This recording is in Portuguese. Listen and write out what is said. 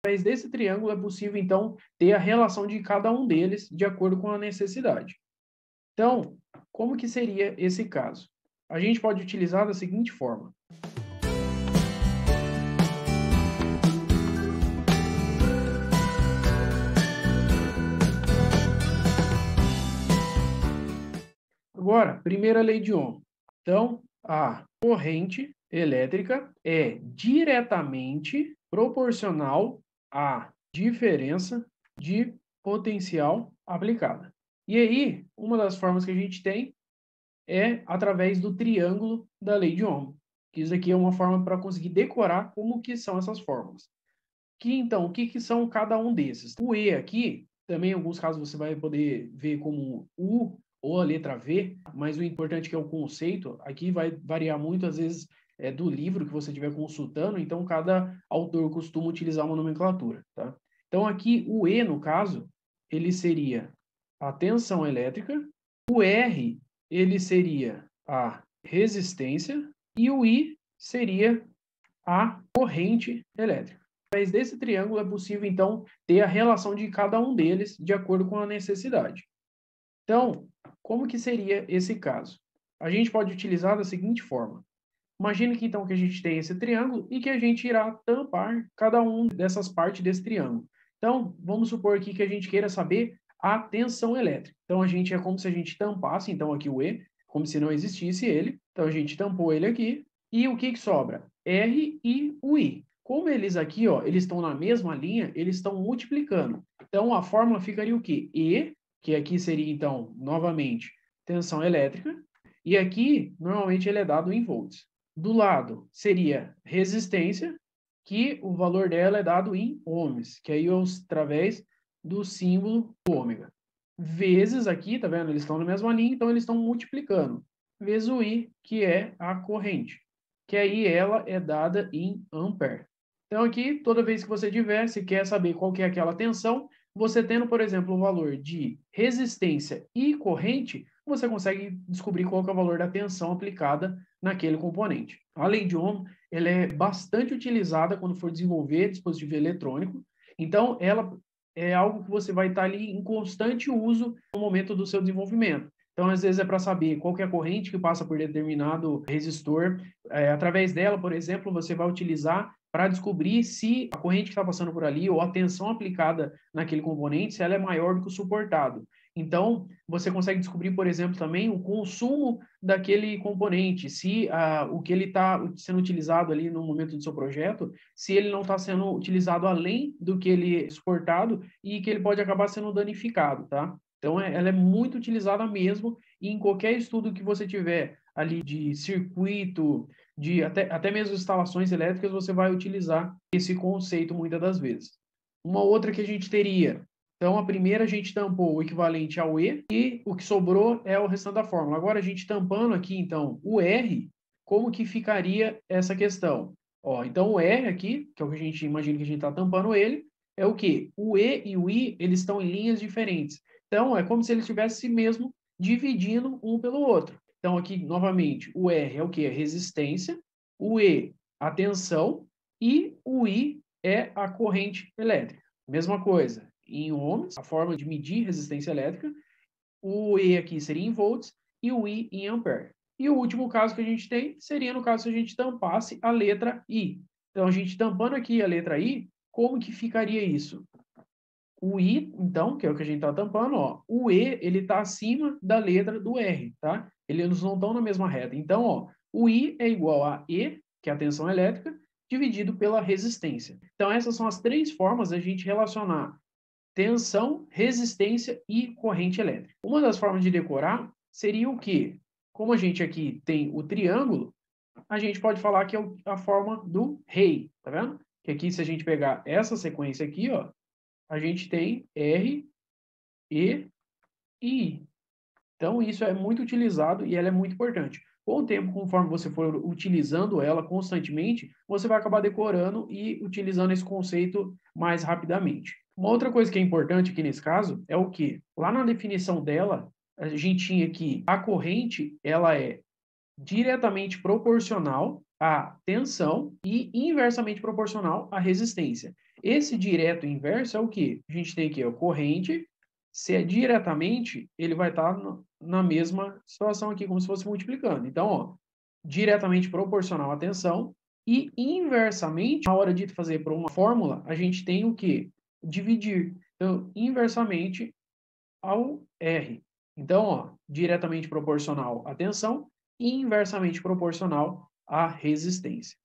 Através desse triângulo é possível, então, ter a relação de cada um deles de acordo com a necessidade. Então, como que seria esse caso? A gente pode utilizar da seguinte forma. Agora, primeira lei de Ohm. Então, a corrente elétrica é diretamente proporcional à diferença de potencial aplicada. E aí, uma das formas que a gente tem é através do triângulo da lei de Ohm. Isso aqui é uma forma para conseguir decorar como que são essas fórmulas. Então, o que são cada um desses? O E aqui, também em alguns casos você vai poder ver como U ou a letra V, mas o importante é que é o conceito, aqui vai variar muito, às vezes, do livro que você estiver consultando, então cada autor costuma utilizar uma nomenclatura, tá? Então, aqui, o E, no caso, ele seria a tensão elétrica, o R, ele seria a resistência, e o I seria a corrente elétrica. Através desse triângulo é possível, então, ter a relação de cada um deles de acordo com a necessidade. Então, como que seria esse caso? A gente pode utilizar da seguinte forma. Imagine que, então, que a gente tem esse triângulo e que a gente irá tampar cada um dessas partes desse triângulo. Então, vamos supor aqui que a gente queira saber a tensão elétrica. Então, é como se a gente tampasse, então, aqui o E, como se não existisse ele. Então, a gente tampou ele aqui. E o que sobra? R e o I. Como eles aqui, ó, eles estão na mesma linha, eles estão multiplicando. Então, a fórmula ficaria o quê? E, que aqui seria, então, novamente, tensão elétrica. E aqui, normalmente, ele é dado em volts. Do lado seria resistência, que o valor dela é dado em ohms, que aí é através do símbolo ômega. Vezes aqui, tá vendo? Eles estão na mesma linha, então eles estão multiplicando. Vezes o I, que é a corrente, que aí ela é dada em ampere. Então aqui, toda vez que você tiver, se quer saber qual que é aquela tensão, você tendo, por exemplo, o valor de resistência e corrente, você consegue descobrir qual que é o valor da tensão aplicada naquele componente. A lei de Ohm, ela é bastante utilizada quando for desenvolver dispositivo eletrônico, então ela é algo que você vai estar ali em constante uso no momento do seu desenvolvimento. Então, às vezes é para saber qual que é a corrente que passa por determinado resistor. Através dela, por exemplo, você vai utilizar para descobrir se a corrente que está passando por ali ou a tensão aplicada naquele componente, se ela é maior do que o suportado. Então, você consegue descobrir, por exemplo, também o consumo daquele componente, se o que ele está sendo utilizado ali no momento do seu projeto, se ele não está sendo utilizado além do que ele é suportado e que ele pode acabar sendo danificado, tá? Então, ela é muito utilizada mesmo e em qualquer estudo que você tiver ali de circuito, de até mesmo instalações elétricas, você vai utilizar esse conceito muitas das vezes. Uma outra que a gente teria, então a primeira a gente tampou o equivalente ao E e o que sobrou é o restante da fórmula. Agora a gente tampando aqui, então, o R, como que ficaria essa questão? Ó, então o R aqui, que é o que a gente imagina que a gente está tampando ele, é o quê? O E e o I, eles estão em linhas diferentes. Então, é como se eles estivessem mesmo dividindo um pelo outro. Então, aqui, novamente, o R é o quê? A resistência, o E, a tensão, e o I é a corrente elétrica. Mesma coisa, em ohms, a forma de medir resistência elétrica, o E aqui seria em volts e o I em ampere. E o último caso que a gente tem seria no caso se a gente tampasse a letra I. Então, a gente tampando aqui a letra I, como que ficaria isso? O I, então, que é o que a gente está tampando, ó, o E, ele está acima da letra do R, tá? Eles não estão na mesma reta. Então, ó, o I é igual a E, que é a tensão elétrica, dividido pela resistência. Então, essas são as três formas da gente relacionar tensão, resistência e corrente elétrica. Uma das formas de decorar seria o quê? Como a gente aqui tem o triângulo, a gente pode falar que é a forma do rei, tá vendo? Que aqui, se a gente pegar essa sequência aqui, ó, a gente tem R, E e I. Então, isso é muito utilizado e ela é muito importante. Com o tempo, conforme você for utilizando ela constantemente, você vai acabar decorando e utilizando esse conceito mais rapidamente. Uma outra coisa que é importante aqui nesse caso é o que? Lá na definição dela, a gente tinha que a corrente ela é diretamente proporcional à tensão e inversamente proporcional à resistência. Esse direto e inverso é o quê? A gente tem aqui a corrente, se é diretamente, ele vai estar na mesma situação aqui, como se fosse multiplicando. Então, ó, diretamente proporcional à tensão e inversamente, na hora de fazer por uma fórmula, a gente tem o quê? Dividir. Então, inversamente ao R. Então, ó, diretamente proporcional à tensão e inversamente proporcional à resistência.